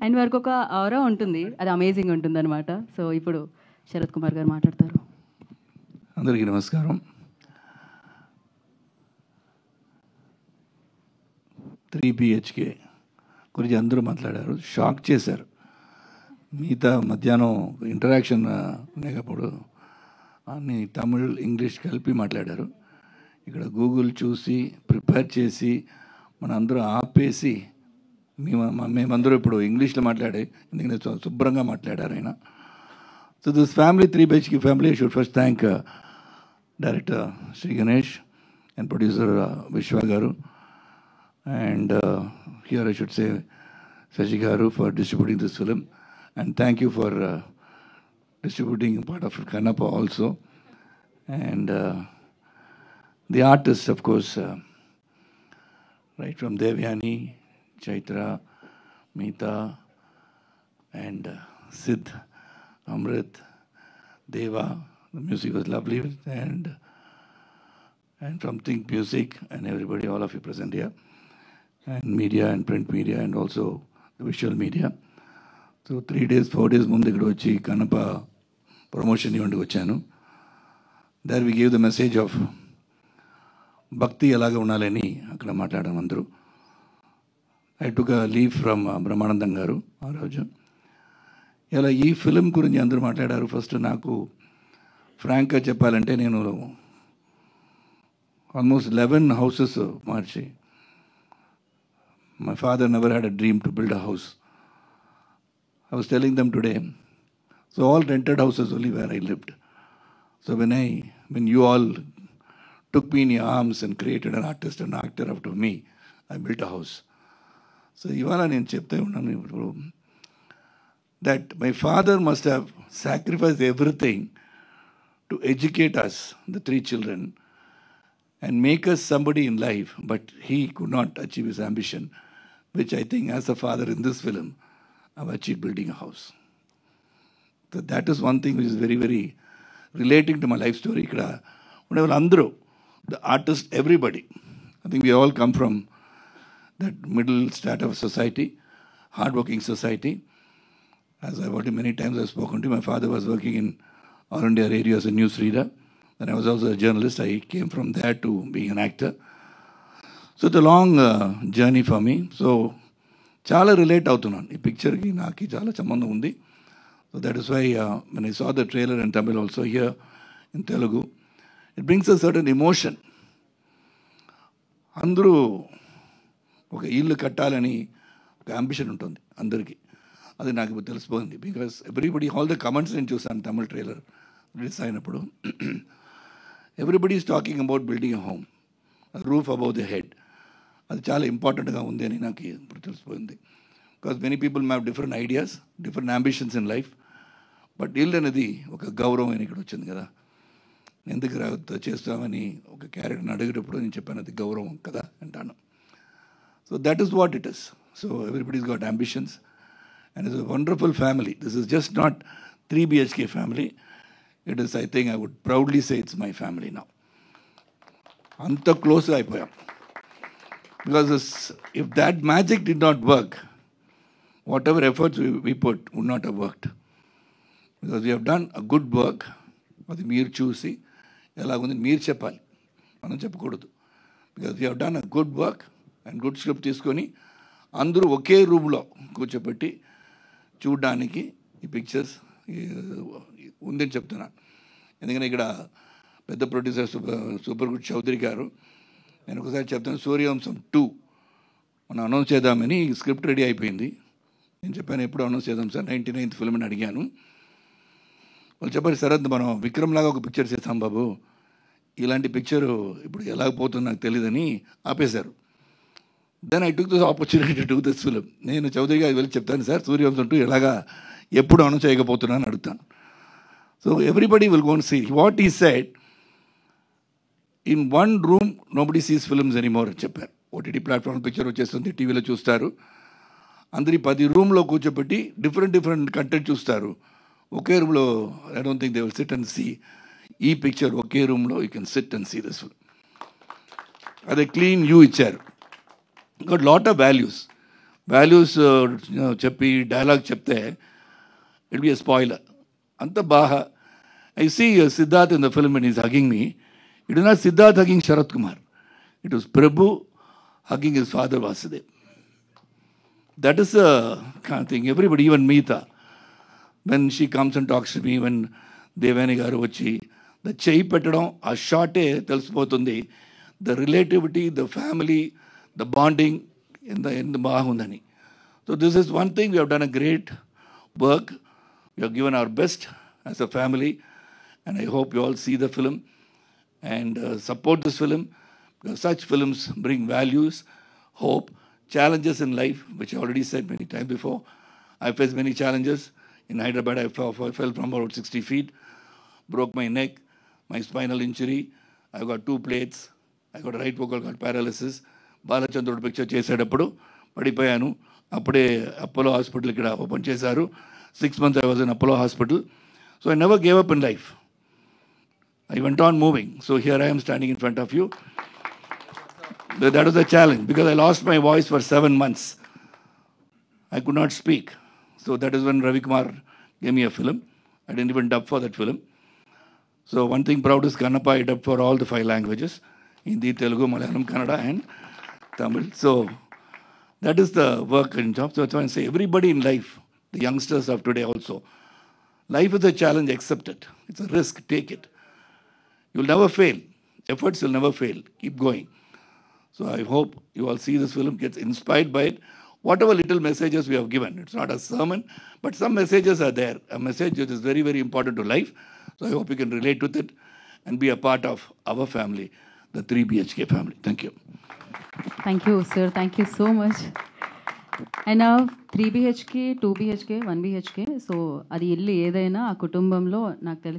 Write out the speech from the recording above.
And వారికి ఒక ఆరా ఉంటుంది, అది అమేజింగ్ ఉంటుంది అనమాట. సో ఇప్పుడు శరత్ కుమార్ గారు మాట్లాడతారు. అందరికీ నమస్కారం. 3 BHK గురించి అందరూ మాట్లాడారు, షాక్ చేశారు. మిగతా మధ్యాహ్నం ఇంటరాక్షన్ లేకపోడు అన్ని తమిళ్ ఇంగ్లీష్ కలిపి మాట్లాడారు. ఇక్కడ గూగుల్ చూసి ప్రిపేర్ చేసి మన అందరూ ఆపేసి మేమందరూ ఇప్పుడు ఇంగ్లీష్లో మాట్లాడే, ఎందుకంటే శుభ్రంగా మాట్లాడారు ఆయన. So this family 3 BHK family, I should first thank director Shri Ganesh and producer Vishwa garu. And here I should say Sashi Garu for distributing this film, and thank you for distributing part of Kannappa also. And the artists, of course, right from Devyani, Chaitra, Meeta, and Sid, Amrit, Deva. The music was lovely, and from Think Music and everybody, all of you present here, and media and print media and also the visual media. So 3 days, 4 days ముందు ఇక్కడ వచ్చి Kannappa promotion ఈవెంట్కి వచ్చాను. There we gave the message of భక్తి ఎలాగ ఉండాలని అక్కడ మాట్లాడాం అందరూ. I took a leave from Brahmanandam garu ఆ రోజు. ఇలా ఈ ఫిలిం గురించి అందరూ మాట్లాడారు. ఫస్ట్ నాకు ఫ్రాంక్గా చెప్పాలంటే నేను almost 11 houses March. My father never had a dream to build a house. I was telling them today, so all rented houses only where I lived. So when you all took me in your arms and created an artist and actor after me, I built a house. So ivala nenu chepte unnanu ippudu that my father must have sacrificed everything to educate us, the 3 children, and make us somebody in life, but he could not achieve his ambition, which I think as a father in this film, I've achieved building a house. So that is one thing which is very, very relating to my life story. Whenever Andro, the artist, everybody, I think we all come from that middle strata of society, hardworking society. As I've already many times I've spoken to, my father was working in All India Radio as a news reader. And I was also a journalist. I came from there to being an actor. So it's a long journey for me. So చాలా relate అవుతున్నాను ఈ పిక్చర్కి, నాకు చాలా సంబంధం ఉంది. So that is why when I saw the trailer in Tamil also here in Telugu, it brings a certain emotion. అందరూ ఒక ఇల్లు కట్టాలని ఒక అంబిషన్ ఉంటుంది అందరికీ. అది నాకు ఇప్పుడు తెలిసిపోయింది. Because everybody, all the comments నేను చూసాను తమిళ ట్రైలర్ రిలీజ్ అయినప్పుడు. Everybody is talking about building a home, roof above the head. అది చాలా ఇంపార్టెంట్గా ఉంది అని నాకు ఇప్పుడు తెలిసిపోయింది. Because many people have different ideas, different ambitions in life. But ఇల్లు అనేది ఒక గౌరవం అని ఇక్కడ వచ్చింది కదా. ఎందుకు చేస్తామని ఒక క్యారెక్టర్ని అడిగేటప్పుడు నేను చెప్పాను అది గౌరవం కదా అంటాను. So that is what it is. So everybody's got ambitions and it's a wonderful family. This is just not 3 BHK family. It is, I think I would proudly say it's my family now. Anta close అయిపోయాం. Because if that magic did not work, whatever efforts we put would not have worked. Because we have done a good work. అది మీరు చూసి ఎలాగుంది మీరు చెప్పాలి, మనం చెప్పకూడదు. Because we have done a good work and good script తీసుకొని అందరూ ఒకే రూమ్లో కూర్చోబెట్టి చూడడానికి ఈ పిక్చర్స్ ఉందని చెప్తున్నాను. ఎందుకంటే ఇక్కడ పెద్ద ప్రొడ్యూసర్ సూపర్ గుడ్ చౌదరి గారు, నేను ఒకసారి చెప్తాను, సూర్యవంశం 2 మనం అనౌన్స్ చేద్దామని స్క్రిప్ట్ రెడీ అయిపోయింది. నేను చెప్పాను ఎప్పుడు అనౌన్స్ చేద్దాం సార్, 99th ఫిల్మ్ అని అడిగాను. వాళ్ళు చెప్పారు శరత్ మనం విక్రమ్ లాగా ఒక పిక్చర్ చేస్తాం బాబు, ఇలాంటి పిక్చరు ఇప్పుడు ఎలాగ పోతుందో నాకు తెలియదని ఆపేశారు. Then I took this opportunity to this film. నేను చౌదరి గారికి వెళ్ళి చెప్తాను సార్ సూర్యవంశం 2 ఎలాగా ఎప్పుడు అనౌన్స్ చేయకపోతున్నాను అడుగుతాను. So everybody will go and see what he said. In one room nobody sees films anymore అని చెప్పారు. ఓటీటీ ప్లాట్ఫామ్ పిక్చర్ వచ్చేస్తుంది, టీవీలో చూస్తారు. అందరి 10 రూమ్లో కూర్చోబెట్టి డిఫరెంట్ కంటెంట్ చూస్తారు. ఒకే రూమ్లో I don't think they will sit and see ఈ పిక్చర్. ఒకే రూమ్లో you can sit and see this film. అదే క్లీన్ యూ ఇచ్చారు. Got lot of values. Values చెప్పి డైలాగ్ చెప్తే ఇట్ బి ఎ స్పాయిలర్. అంత బాగా I see Siddharth in the film and is hugging me. It is not Siddharth hugging Sarath Kumar, it was Prabhu hugging his father Vasudev. That is thing everybody, even Meetha when she comes and talks to me, when Deveni గారు వచ్చి ద చేయి పెట్టడం ఆ షాటే తెలిసిపోతుంది, the relativity, the family, the bonding ఎంత బాగుందని. So this is one thing, we have done a great work, we have given our best as a family, and I hope you all see the film and support this film, because such films bring values, hope, challenges in life, which I already said many times before. I faced many challenges. In Hyderabad, I fell from about 60 feet, broke my neck, my spinal injury. I got 2 plates. I got right vocal cord paralysis. Balachandrudu picture చేసేటప్పుడు పడిపోయాను. అప్పుడే Apollo hospital ఇక్కడ open చేశారు. 6 months I was in Apollo hospital. So I never gave up in life. I went on moving. So here I am standing in front of you. That was a challenge because I lost my voice for 7 months. I could not speak. So that is when Ravi Kumar gave me a film. I didn't even dub for that film. So one thing proud is Kannappa, I dubbed for all the 5 languages: Hindi, Telugu, Malayalam, Kannada and Tamil. So that is the work in job. So that's why I say everybody in life, the youngsters of today also, life is a challenge, accept it. It's a risk, take it. You'll never fail. Efforts will never fail. Keep going. So I hope you all see this film, gets inspired by it. Whatever little messages we have given, it's not a sermon, but some messages are there. A message which is very, very important to life. So I hope you can relate with it and be a part of our family, the 3 BHK family. Thank you. Thank you sir, thank you so much. And 3 BHK, 2 BHK, 1 BHK, so అది ఇల్లు ఏదైనా ఆ కుటుంబంలో నాకు తెలిసి